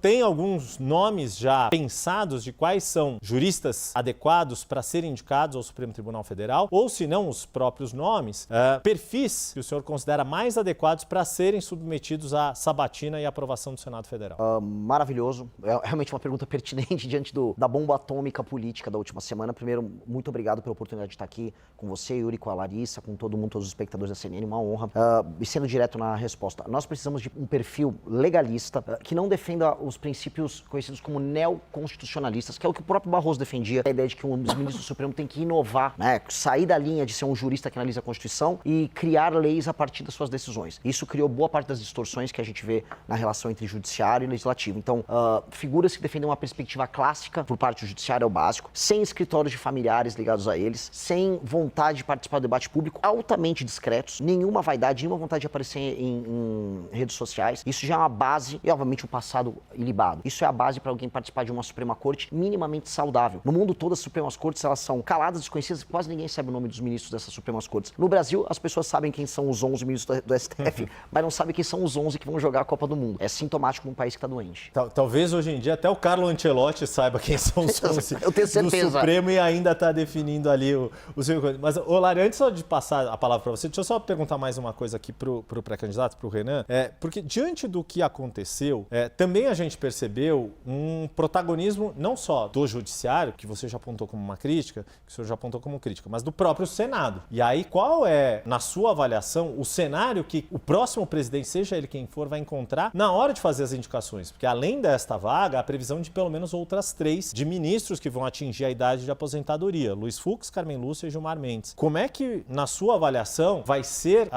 Tem alguns nomes já pensados de quais são juristas adequados para serem indicados ao Supremo Tribunal Federal, ou se não os próprios nomes, perfis que o senhor considera mais adequados para serem submetidos à sabatina e aprovação do Senado Federal? Maravilhoso. É realmente uma pergunta pertinente diante da bomba atômica política da última semana. Primeiro, muito obrigado pela oportunidade de estar aqui com você, Yuri, com a Larissa, com todo mundo, todos os espectadores da CNN, uma honra. E sendo direto na resposta, nós precisamos de um perfil legalista que não defenda os princípios conhecidos como neoconstitucionalistas, que é o que o próprio Barroso defendia, a ideia de que um dos ministros do Supremo tem que inovar, né? Sair da linha de ser um jurista que analisa a Constituição e criar leis a partir das suas decisões. Isso criou boa parte das distorções que a gente vê na relação entre judiciário e legislativo. Então, figuras que defendem uma perspectiva clássica por parte do judiciário é o básico, sem escritórios de familiares ligados a eles, sem vontade de participar do debate público, altamente discretos, nenhuma vaidade, nenhuma vontade de aparecer em redes sociais. Isso já é uma base, e obviamente um passado ilibado. Isso é a base para alguém participar de uma Suprema Corte minimamente saudável. No mundo todo, as Supremas Cortes, elas são caladas, desconhecidas, quase ninguém sabe o nome dos ministros dessas Supremas Cortes. No Brasil, as pessoas sabem quem são os 11 ministros do STF, mas não sabem quem são os 11 que vão jogar a Copa do Mundo. É sintomático num país que está doente. Talvez hoje em dia até o Carlo Ancelotti saiba quem são os 11 Eu tenho certeza. do Supremo e ainda está definindo ali o seu... Mas, Lari, antes só de passar a palavra para você, deixa eu só perguntar mais uma coisa aqui para o pré-candidato, para o Renan. Porque diante do que aconteceu, também a gente percebeu um protagonismo não só do judiciário, que você já apontou como uma crítica, que o senhor já apontou como crítica, mas do próprio Senado. E aí, qual é, na sua avaliação, o cenário que o próximo presidente, seja ele quem for, vai encontrar na hora de fazer as indicações? Porque além desta vaga, há a previsão de pelo menos outras 3 de ministros que vão atingir a idade de aposentadoria: Luiz Fux, Carmen Lúcia e Gilmar Mendes. Como é que, na sua avaliação, vai ser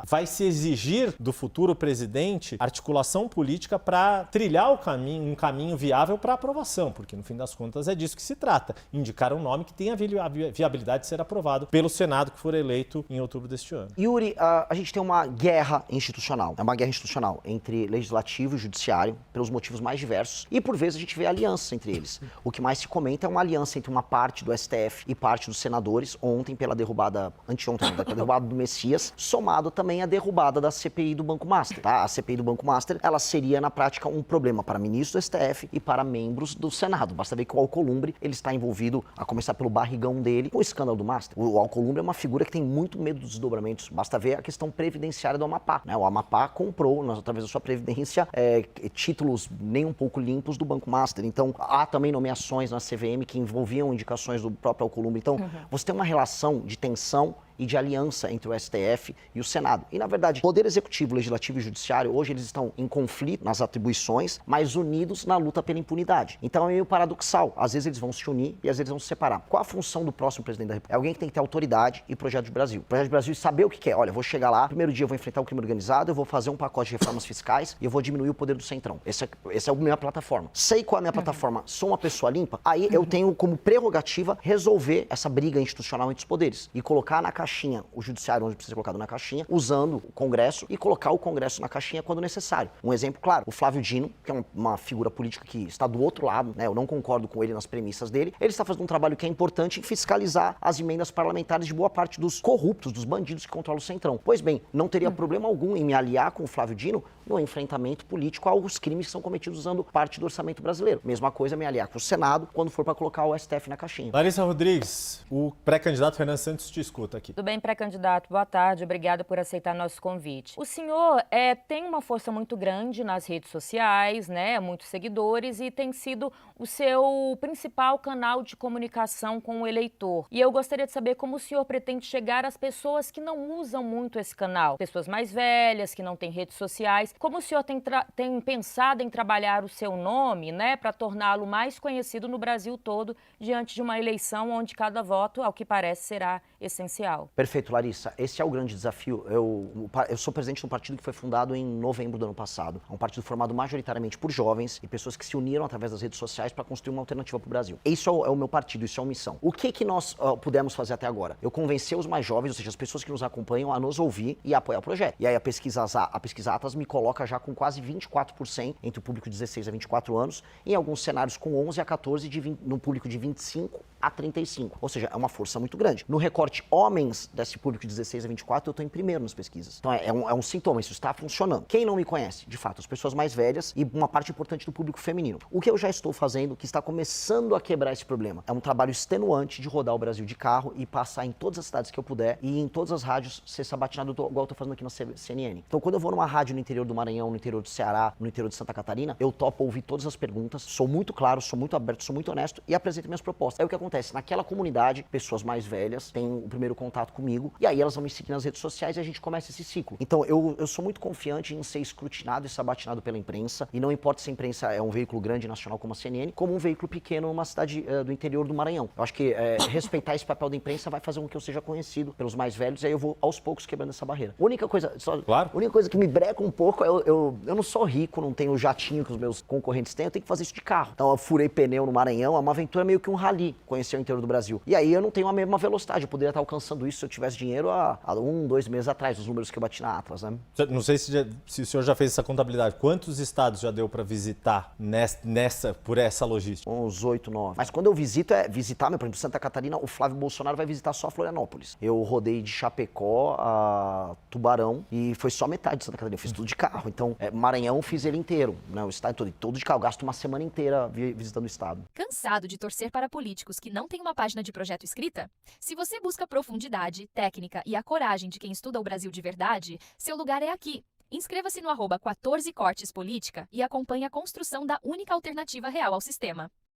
vai se exigir do futuro presidente articulação política para trilhar um caminho viável para aprovação? Porque, no fim das contas, é disso que se trata. Indicar um nome que tenha a viabilidade de ser aprovado pelo Senado, que for eleito em outubro deste ano. Yuri, a gente tem uma guerra institucional. É uma guerra institucional entre legislativo e judiciário, pelos motivos mais diversos. E, por vezes, a gente vê alianças entre eles. O que mais se comenta é uma aliança entre uma parte do STF e parte dos senadores, ontem pela derrubada, anteontem, pela derrubada do Messias, somado também à derrubada da CPI do Banco Master. Tá? A CPI do Banco Master, ela seria, na prática, um problema para ministros do STF e para membros do Senado. Basta ver que o Alcolumbre, ele está envolvido, a começar pelo barrigão dele, com o escândalo do Master. O Alcolumbre é uma figura que tem muito medo dos desdobramentos. Basta ver a questão previdenciária do Amapá, né? O Amapá comprou, através da sua previdência, títulos nem um pouco limpos do Banco Master. Então, há também nomeações na CVM que envolviam indicações do próprio Alcolumbre. Então, você tem uma relação de tensão e de aliança entre o STF e o Senado. E, na verdade, Poder Executivo, Legislativo e Judiciário, hoje eles estão em conflito nas atribuições, mas unidos na luta pela impunidade. Então é meio paradoxal. Às vezes eles vão se unir e às vezes vão se separar. Qual a função do próximo presidente da República? É alguém que tem que ter autoridade e projeto de Brasil. Projeto de Brasil e saber o que quer. Olha, eu vou chegar lá, primeiro dia eu vou enfrentar o crime organizado, eu vou fazer um pacote de reformas fiscais e eu vou diminuir o poder do Centrão. Essa é a minha plataforma. Sei qual é a minha plataforma, sou uma pessoa limpa, aí eu tenho como prerrogativa resolver essa briga institucional entre os poderes e colocar na caixinha o judiciário onde precisa ser colocado na caixinha, usando o Congresso e colocar o Congresso na caixinha quando necessário. Um exemplo claro, o Flávio Dino, que é uma figura política que está do outro lado, né? Eu não concordo com ele nas premissas dele, ele está fazendo um trabalho que é importante em fiscalizar as emendas parlamentares de boa parte dos corruptos, dos bandidos que controlam o Centrão. Pois bem, não teria problema algum em me aliar com o Flávio Dino no enfrentamento político aos crimes que são cometidos usando parte do orçamento brasileiro. Mesma coisa me aliar com o Senado quando for para colocar o STF na caixinha. Larissa Rodrigues, o pré-candidato Renan Santos te escuta aqui. Tudo bem, pré-candidato? Boa tarde, obrigada por aceitar nosso convite. O senhor tem uma força muito grande nas redes sociais, né? Muitos seguidores e tem sido o seu principal canal de comunicação com o eleitor. E eu gostaria de saber como o senhor pretende chegar às pessoas que não usam muito esse canal, pessoas mais velhas, que não têm redes sociais. Como o senhor tem pensado em trabalhar o seu nome, né, para torná-lo mais conhecido no Brasil todo, diante de uma eleição onde cada voto, ao que parece, será essencial? Perfeito, Larissa. Esse é o grande desafio. Eu sou presidente de um partido que foi fundado em novembro do ano passado. É um partido formado majoritariamente por jovens e pessoas que se uniram através das redes sociais para construir uma alternativa para o Brasil. Isso é o meu partido, isso é uma missão. O que nós pudemos fazer até agora? Eu convenci os mais jovens, ou seja, as pessoas que nos acompanham, a nos ouvir e apoiar o projeto. E aí a pesquisa Atas me coloca já com quase 24% entre o público de 16 a 24 anos, em alguns cenários com 11 a 14 no público de 25 a 35. Ou seja, é uma força muito grande. No recorte homens desse público de 16 a 24, eu estou em primeiro nas pesquisas. Então é um sintoma, isso está funcionando. Quem não me conhece, de fato, as pessoas mais velhas e uma parte importante do público feminino. O que eu já estou fazendo, que está começando a quebrar esse problema, é um trabalho extenuante de rodar o Brasil de carro e passar em todas as cidades que eu puder e em todas as rádios ser sabatinado igual eu estou fazendo aqui na CNN. Então quando eu vou numa rádio no interior do Maranhão, no interior do Ceará, no interior de Santa Catarina, eu topo ouvir todas as perguntas, sou muito claro, sou muito aberto, sou muito honesto e apresento minhas propostas. Aí o que acontece? Naquela comunidade, pessoas mais velhas têm o primeiro contato comigo e aí elas vão me seguir nas redes sociais e a gente começa esse ciclo. Então eu sou muito confiante em ser escrutinado e sabatinado pela imprensa e não importa se a imprensa é um veículo grande nacional como a CNN, como um veículo pequeno numa cidade do interior do Maranhão. Eu acho que respeitar esse papel da imprensa vai fazer com que eu seja conhecido pelos mais velhos e aí eu vou aos poucos quebrando essa barreira. A única coisa que me breca um pouco é eu não sou rico, não tenho o jatinho que os meus concorrentes têm, eu tenho que fazer isso de carro. Então eu furei pneu no Maranhão, é uma aventura meio que um rally, conhecer o interior do Brasil. E aí eu não tenho a mesma velocidade, eu poderia estar alcançando isso se eu tivesse dinheiro há 2 meses atrás, os números que eu bati na Atlas, né? Não sei se o senhor já fez essa contabilidade. Quantos estados já deu para visitar por essa logística? Uns 8, 9. Mas quando eu visito, visitar, por exemplo, Santa Catarina, o Flávio Bolsonaro vai visitar só Florianópolis. Eu rodei de Chapecó a Tubarão e foi só metade de Santa Catarina. Eu fiz tudo de carro. Então, Maranhão fiz ele inteiro, né? O estado todo de carro. Eu gasto uma semana inteira visitando o estado. Cansado de torcer para políticos que não têm uma página de projeto escrita? Se você busca profundidade, técnica e a coragem de quem estuda o Brasil de verdade, seu lugar é aqui. Inscreva-se no @14cortespolítica e acompanhe a construção da única alternativa real ao sistema.